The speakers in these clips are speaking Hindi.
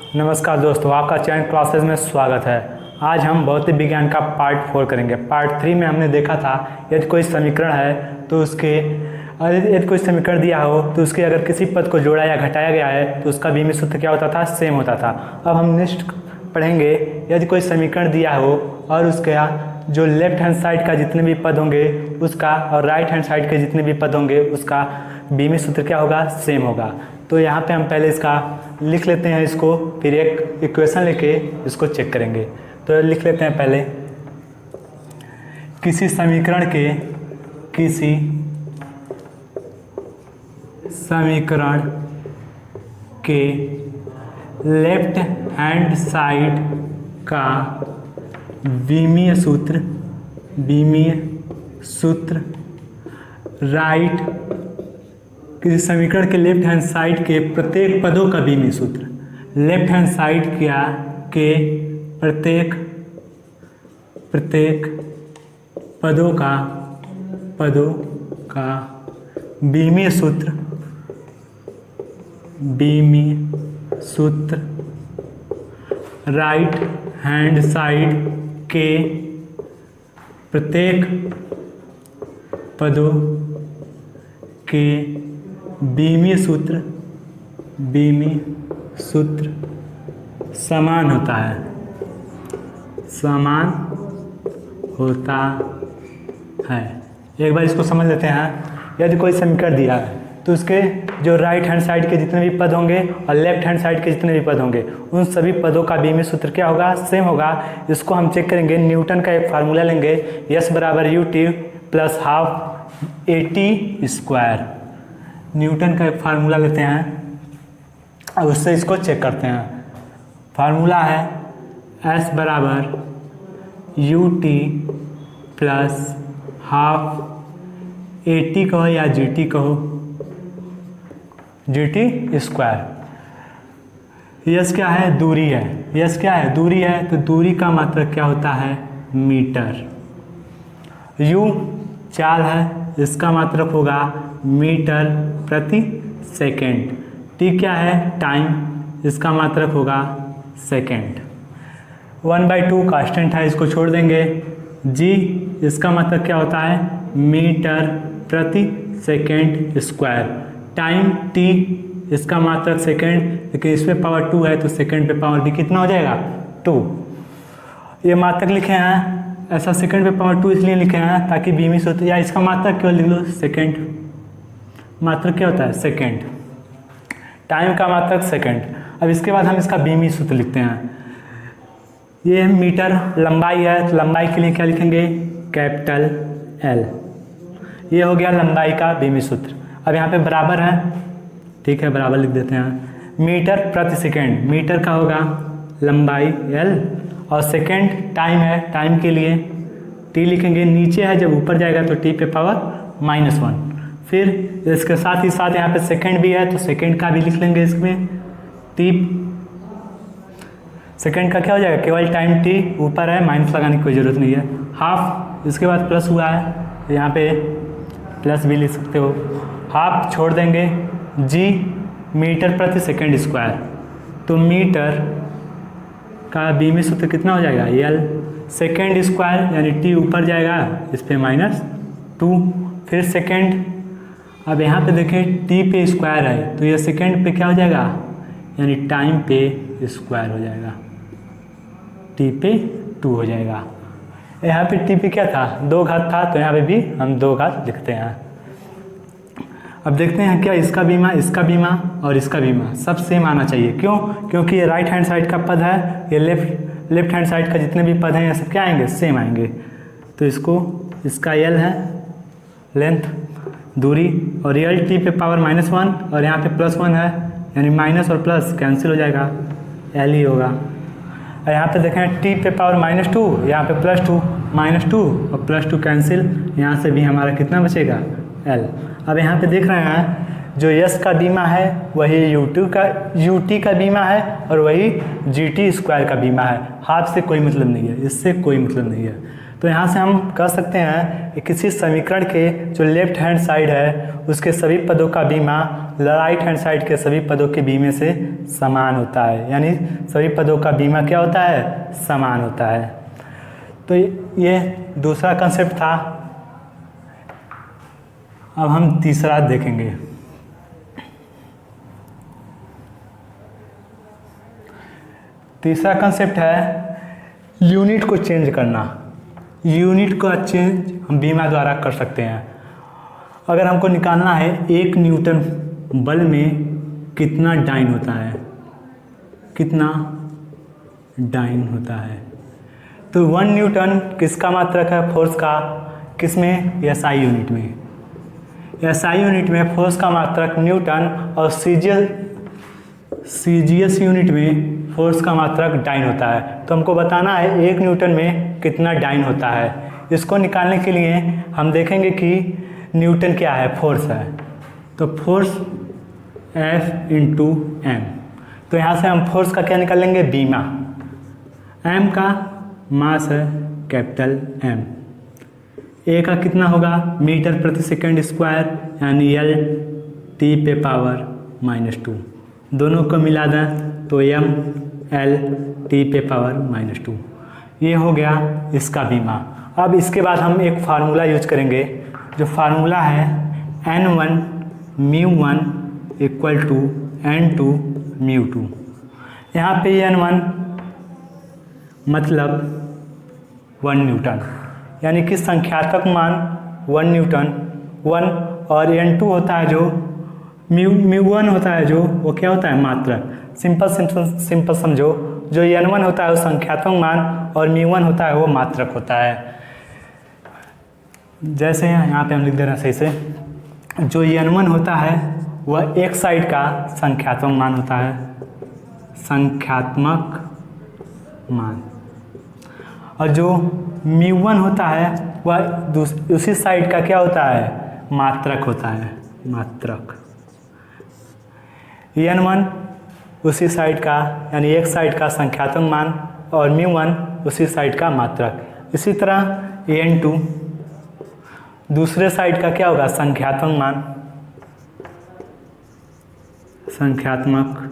नमस्कार दोस्तों, आपका चैन क्लासेस में स्वागत है। आज हम भौतिक विज्ञान का पार्ट 4 करेंगे। पार्ट 3 में हमने देखा था यदि कोई समीकरण है तो यदि कोई समीकरण दिया हो तो उसके अगर किसी पद को जोड़ा या घटाया गया है तो उसका बीमी सूत्र क्या होता था, सेम होता था। अब हम नेक्स्ट पढ़ेंगे, यदि कोई समीकरण दिया हो और उसका जो लेफ्ट हैंड साइड का जितने भी पद होंगे उसका और राइट हैंड साइड के जितने भी पद होंगे उसका बीमी सूत्र क्या होगा, सेम होगा। तो यहाँ पे हम पहले इसका लिख लेते हैं इसको, फिर एक इक्वेशन लेके इसको चेक करेंगे। तो लिख लेते हैं पहले, किसी समीकरण के लेफ्ट हैंड साइड का बीमीय सूत्र राइट, किसी समीकरण के लेफ्ट हैंड साइड के प्रत्येक पदों का बीमी सूत्र, लेफ्ट हैंड साइड के प्रत्येक पदों का बीमी सूत्र राइट हैंड साइड के प्रत्येक पदों के बीमी सूत्र समान होता है। एक बार इसको समझ लेते हैं। यदि कोई समीकरण दिया है तो उसके जो राइट हैंड साइड के जितने भी पद होंगे और लेफ्ट हैंड साइड के जितने भी पद होंगे उन सभी पदों का बीमी सूत्र क्या होगा, सेम होगा। इसको हम चेक करेंगे। न्यूटन का एक फार्मूला लेंगे, S = UT + ½ AT²। न्यूटन का एक फार्मूला लेते हैं और उससे इसको चेक करते हैं। फार्मूला है S = UT + ½ AT कहो या GT कहो, GT²। यस क्या है, दूरी है। यस क्या है, दूरी है। तो दूरी का मात्रक क्या होता है, मीटर। यू चाल है, इसका मात्रक होगा मीटर प्रति सेकेंड। टी क्या है, टाइम, इसका मात्रक होगा सेकेंड। 1/2 कांस्टेंट है, इसको छोड़ देंगे। जी इसका मात्रक क्या होता है, मीटर प्रति सेकेंड स्क्वायर। टाइम टी, इसका मात्रक सेकेंड, लेकिन इसमें पावर 2 है तो सेकेंड पे पावर भी कितना हो जाएगा, 2। ये मात्रक लिखे हैं, ऐसा सेकंड पे पावर 2 इसलिए लिखे हैं ताकि बीमी सूत्र, या इसका मात्रक केवल लिख लो सेकंड। मात्रक क्या होता है, सेकंड। टाइम का मात्रक सेकंड। अब इसके बाद हम इसका बीमी सूत्र लिखते हैं। ये मीटर लंबाई है तो लंबाई के लिए क्या लिखेंगे, कैपिटल L। ये हो गया लंबाई का बीमी सूत्र। अब यहाँ पे बराबर है, ठीक है, बराबर लिख देते हैं। मीटर प्रति सेकेंड, मीटर का होगा लंबाई L और सेकेंड टाइम है, टाइम के लिए T लिखेंगे। नीचे है, जब ऊपर जाएगा तो T पे पावर -1। फिर इसके साथ ही साथ यहाँ पे सेकेंड भी है तो सेकेंड का भी लिख लेंगे इसमें। T सेकेंड का क्या हो जाएगा, केवल टाइम T ऊपर है, माइनस लगाने की कोई ज़रूरत नहीं है। हाफ, इसके बाद प्लस हुआ है तो यहाँ पे प्लस भी लिख सकते हो। हाफ छोड़ देंगे। G मीटर प्रति सेकेंड स्क्वायर, तो मीटर का बीमी सूत्र कितना हो जाएगा, L। सेकेंड स्क्वायर यानी T ऊपर जाएगा, इस पर -2। फिर सेकेंड, अब यहाँ पे देखें T पे स्क्वायर है तो ये सेकेंड पे क्या हो जाएगा, यानी टाइम पे स्क्वायर हो जाएगा, T पे 2 हो जाएगा। यहाँ पे T पे क्या था, 2 घात था तो यहाँ पे भी हम 2 घात लिखते हैं। अब देखते हैं क्या इसका बीमा और इसका बीमा सब सेम आना चाहिए। क्यों, क्योंकि ये राइट हैंड साइड का पद है, ये लेफ्ट हैंड साइड का जितने भी पद हैं ये सब क्या आएंगे, सेम आएंगे। तो इसका L है लेंथ, दूरी, और रियल T पे पावर -1 और यहाँ पे +1 है, यानी माइनस और प्लस कैंसिल हो जाएगा, L ही होगा। और यहाँ पे देखें T पे पावर -2, यहाँ पे +2, -2 और +2 कैंसिल, यहाँ से भी हमारा कितना बचेगा, L। अब यहाँ पे देख रहे हैं जो S का बीमा है वही UT का बीमा है और वही GT² का बीमा है। हाफ से कोई मतलब नहीं है, इससे कोई मतलब नहीं है। तो यहाँ से हम कह सकते हैं कि किसी समीकरण के जो लेफ्ट हैंड साइड है उसके सभी पदों का बीमा राइट हैंड साइड के सभी पदों के बीमे से समान होता है, यानी सभी पदों का बीमा क्या होता है, समान होता है। तो ये दूसरा कंसेप्ट था। अब हम तीसरा देखेंगे। तीसरा कंसेप्ट है यूनिट को चेंज करना। यूनिट को चेंज हम बीमा द्वारा कर सकते हैं। अगर हमको निकालना है 1 न्यूटन बल में कितना डाइन होता है, कितना डाइन होता है, तो 1 न्यूटन किसका मात्रक है, फोर्स का, किसमें, एसआई यूनिट में। एसआई यूनिट में फोर्स का मात्रक न्यूटन और सीजीएस यूनिट में फोर्स का मात्रक डाइन होता है। तो हमको बताना है 1 न्यूटन में कितना डाइन होता है। इसको निकालने के लिए हम देखेंगे कि न्यूटन क्या है, फोर्स है, तो फोर्स F इंटू एम। तो यहाँ से हम फोर्स का क्या निकाल लेंगे, बीमा। एम का मास है कैपिटल एम, ए का कितना होगा, मीटर प्रति सेकंड स्क्वायर, यानी L T पे पावर -2। दोनों को मिला दें तो M L T पे पावर -2। ये हो गया इसका बीमा। अब इसके बाद हम एक फार्मूला यूज करेंगे, जो फार्मूला है N1 μ1 इक्वल टू N2 μ2। यहाँ पे N1 मतलब 1 न्यूटन, यानी कि संख्यात्मक मान 1 न्यूटन 1, और N2 होता है जो μ1 होता है जो वो क्या होता है, मात्रक। सिंपल समझो, जो N1 होता है वो संख्यात्मक मान और μ1 होता है वो मात्रक होता है। जैसे यहाँ पे हम लिख दे रहे हैं सही से, जो N1 होता है वह एक साइड का संख्यात्मक मान होता है, संख्यात्मक मान, और जो μ1 होता है वह उसी साइड का क्या होता है, मात्रक होता है, मात्रक। N1 उसी साइड का, यानी एक साइड का संख्यात्मक मान, और μ1 उसी साइड का मात्रक। इसी तरह N2 दूसरे साइड का क्या होगा, संख्यात्मक मान, संख्यात्मक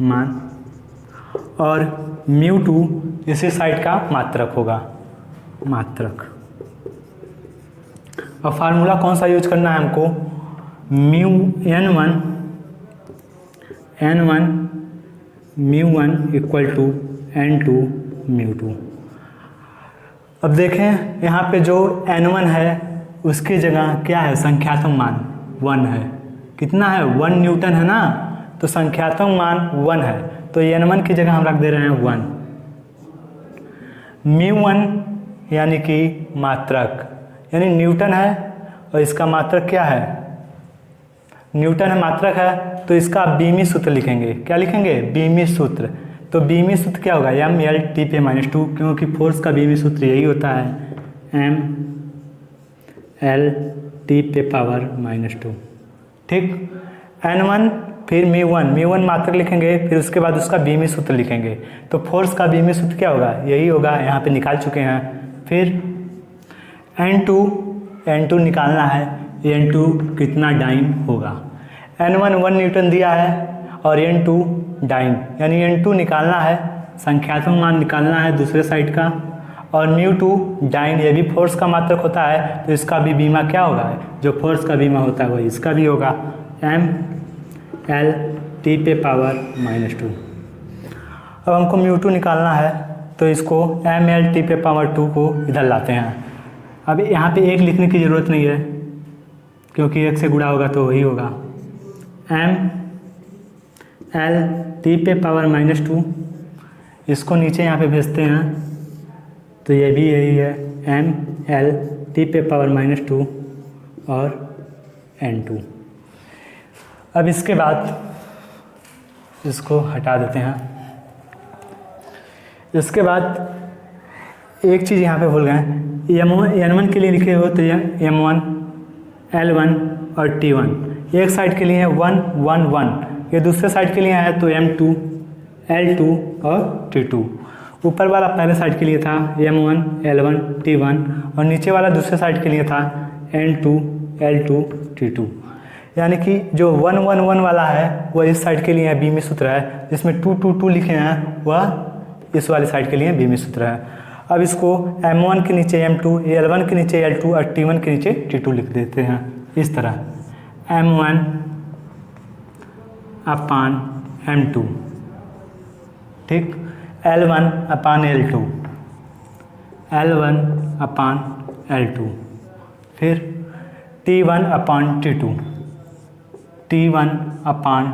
मान, और μ2 इसी साइड का मात्रक होगा, मात्रक। और फार्मूला कौन सा यूज करना है हमको, N1 μ1 इक्वल टू N2 μ2। अब देखें यहाँ पे जो N1 है उसकी जगह क्या है, संख्यात्मक मान 1 है। कितना है, 1 न्यूटन है ना, तो संख्यात्मक मान 1 है, तो N1 की जगह हम रख दे रहे हैं 1। μ1 यानी कि मात्रक, यानी न्यूटन है और इसका मात्रक क्या है, न्यूटन है, मात्रक है, तो इसका बीमी सूत्र लिखेंगे। क्या लिखेंगे, बीमी सूत्र। तो बीमी सूत्र क्या होगा, ML T पे -2, क्योंकि फोर्स का बीमी सूत्र यही होता है, ML T पे पावर -2। ठीक, N1 फिर μ1 मात्रक लिखेंगे, फिर उसके बाद उसका बीमी सूत्र लिखेंगे। तो फोर्स का बीमी सूत्र क्या होगा, यही होगा, यहाँ पे निकाल चुके हैं। फिर N2 निकालना है, N2 कितना डाइन होगा। N1 1 न्यूटन दिया है और N2 डाइन, यानी N2 निकालना है, संख्यात्मक मान निकालना है दूसरे साइड का, और μ2 डाइन, ये भी फोर्स का मात्रक होता है, तो इसका भी बीमा क्या होगा, जो फोर्स का बीमा होता है वही इसका भी होगा, ML T पे पावर -2। अब हमको μ2 निकालना है, तो इसको ML T पे पावर 2 को इधर लाते हैं। अब यहाँ पे 1 लिखने की ज़रूरत नहीं है, क्योंकि 1 से गुणा होगा तो वही होगा, ML T पे पावर -2। इसको नीचे यहाँ पे भेजते हैं, तो ये भी यही है, ML T पे पावर -2 और N2। अब इसके बाद इसको हटा देते हैं। इसके बाद एक चीज़ यहाँ पे भूल गए, N1 के लिए लिखे हो तो M1 L1 और T1, एक साइड के लिए है 1 1 1, ये दूसरे साइड के लिए है तो M2 L2 और T2। ऊपर वाला पहले साइड के लिए था M1 L1 T1 और नीचे वाला दूसरे साइड के लिए था N2 L2 T2। यानी कि जो 1 1 1 वाला है वह इस साइड के लिए बीमी सूत्र है, जिसमें 2 2 2 लिखे हैं वह इस वाले साइड के लिए बीमी सूत्र है। अब इसको M1 के नीचे M2, L1 के नीचे L2 और T1 के नीचे T2 लिख देते हैं इस तरह, M1 अपान M2, ठीक, L1 अपान L2, L1 अपान L2, फिर T1 अपान T2, T1 अपान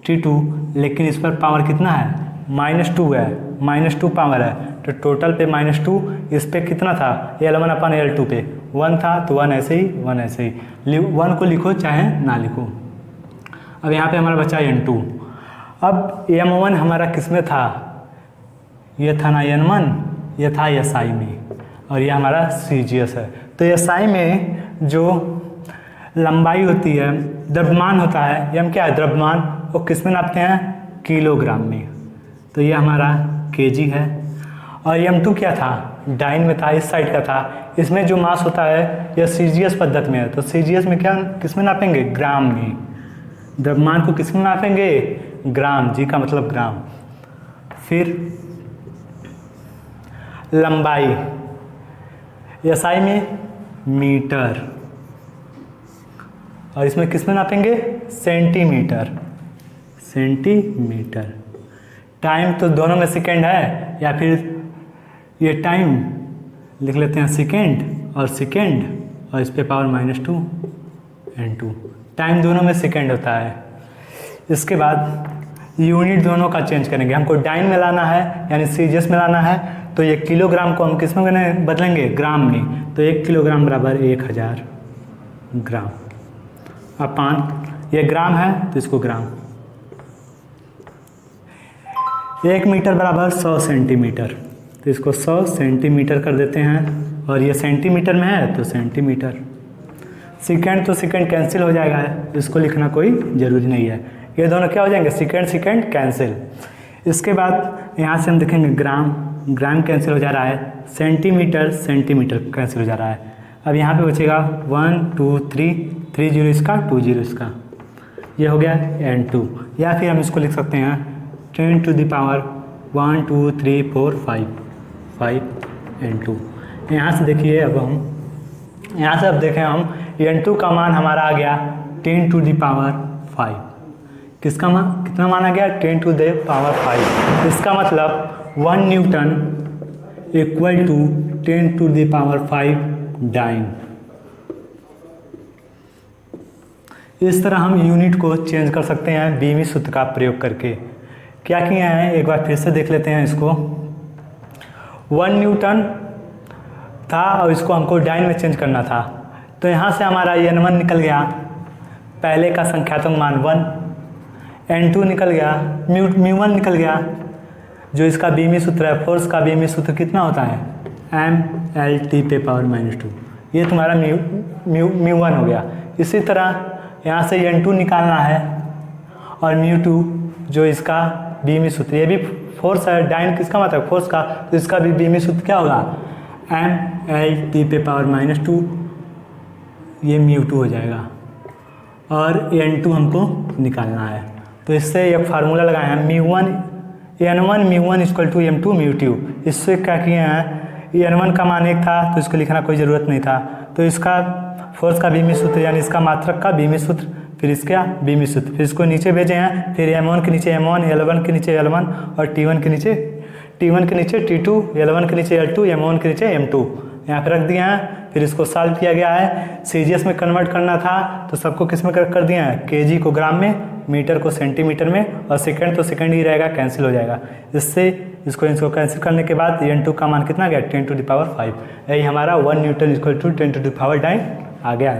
T2, लेकिन इस पर पावर कितना है, -2 है, -2 पावर है, तो टोटल पे -2, इस पे कितना था, L1 अपान L2 पे 1 था, तो 1 ऐसे ही 1 ऐसे ही, 1 को लिखो चाहे ना लिखो। अब यहाँ पे हमारा बचा N2। अब M1 हमारा किस में था, ये था ना N1, ये था SI में, और ये हमारा CGS है। तो SI में जो लंबाई होती है, द्रव्यमान होता है, M क्या है, द्रव्यमान, वो किस में नापते हैं, किलोग्राम में, तो ये हमारा kg है। और M2 क्या था, डाइन में था, इस साइड का था, इसमें जो मास होता है यह CGS पद्धति में है, तो CGS में क्या किस में नापेंगे, ग्राम में, द्रव्यमान को किस में नापेंगे, ग्राम, जी का मतलब ग्राम। फिर लंबाई SI में मीटर, और इसमें किस में नापेंगे, सेंटीमीटर, सेंटीमीटर। टाइम तो दोनों में सेकेंड है, या फिर ये टाइम लिख लेते हैं सेकेंड और सेकेंड, और इस पे पावर -2 N2, टाइम दोनों में सेकेंड होता है। इसके बाद यूनिट दोनों का चेंज करेंगे, हमको डाइन में लाना है यानी CGS में लाना है, तो ये किलोग्राम को हम किस में बदलेंगे, ग्राम में, तो 1 किलोग्राम बराबर 1000 ग्राम, अपान ये ग्राम है तो इसको ग्राम। 1 मीटर बराबर 100 सेंटीमीटर, तो इसको 100 सेंटीमीटर कर देते हैं, और ये सेंटीमीटर में है तो सेंटीमीटर। सेकेंड तो सेकेंड कैंसिल हो जाएगा, इसको लिखना कोई ज़रूरी नहीं है, ये दोनों क्या हो जाएंगे, सेकेंड सेकेंड कैंसिल। इसके बाद यहाँ से हम देखेंगे ग्राम, ग्राम कैंसिल हो जा रहा है, सेंटीमीटर सेंटीमीटर कैंसिल हो जा रहा है। अब यहाँ पे बचेगा 1 2 3, 3 जीरो इसका, 2 जीरो इसका, ये हो गया N2। या फिर हम इसको लिख सकते हैं 10 to the power 1 2 3 4 5 N2। यहाँ से देखिए, अब हम यहाँ से अब देखें हम N2 का मान हमारा आ गया 10 to the power 5, किसका मान, कितना मान आ गया, 10 to the power 5। इसका मतलब 1 newton equal to 10 to the power 5 dyne. इस तरह हम यूनिट को चेंज कर सकते हैं बीमी सूत्र का प्रयोग करके। क्या किए हैं, एक बार फिर से देख लेते हैं इसको। 1 न्यूटन था और इसको हमको डाइन में चेंज करना था, तो यहाँ से हमारा N1 निकल गया, पहले का संख्यात्मक मान 1, N2 निकल गया, म्यू1 निकल गया, जो इसका बीमी सूत्र है, फोर्स का बीमी सूत्र कितना होता है, mLT पे पावर -2, ये तुम्हारा म्यू1 हो गया। इसी तरह यहाँ से N2 निकालना है, और म्यू2 जो इसका बीमी सूत्र, ये भी फोर्स है, डाइन किसका मतलब फोर्स का, तो इसका भी बीमी सूत्र क्या होगा, mLT पे पावर -2, ये म्यू2 हो जाएगा, और N2 हमको निकालना है। तो इससे एक फार्मूला लगाए हैं, N1 म्यू1 इक्वल टू M2 म्यू2। इससे क्या किए हैं, N1 का मान 1 था तो इसको लिखना कोई ज़रूरत नहीं था, तो इसका फोर्स का बीमी सूत्र यानी इसका मात्रक का बीमी सूत्र, फिर इसका बीमी सूत्र, फिर इसको नीचे भेजे हैं, फिर M1 के नीचे M1, L1 के नीचे L1 और T1 के नीचे T2, L1 के नीचे L2, M1 के नीचे M2 यहाँ पे रख दिए हैं। फिर इसको सॉल्व किया गया है, CGS में कन्वर्ट करना था तो सबको किस में कर दिया है, kg को ग्राम में, मीटर को सेंटीमीटर में, और सेकंड तो सेकंड ही रहेगा, कैंसिल हो जाएगा। इससे इसको कैंसिल करने के बाद N2 का मान कितना गया, 10 to the power 5। यही हमारा 1 newton equal to 10 to the power 9 आ गया।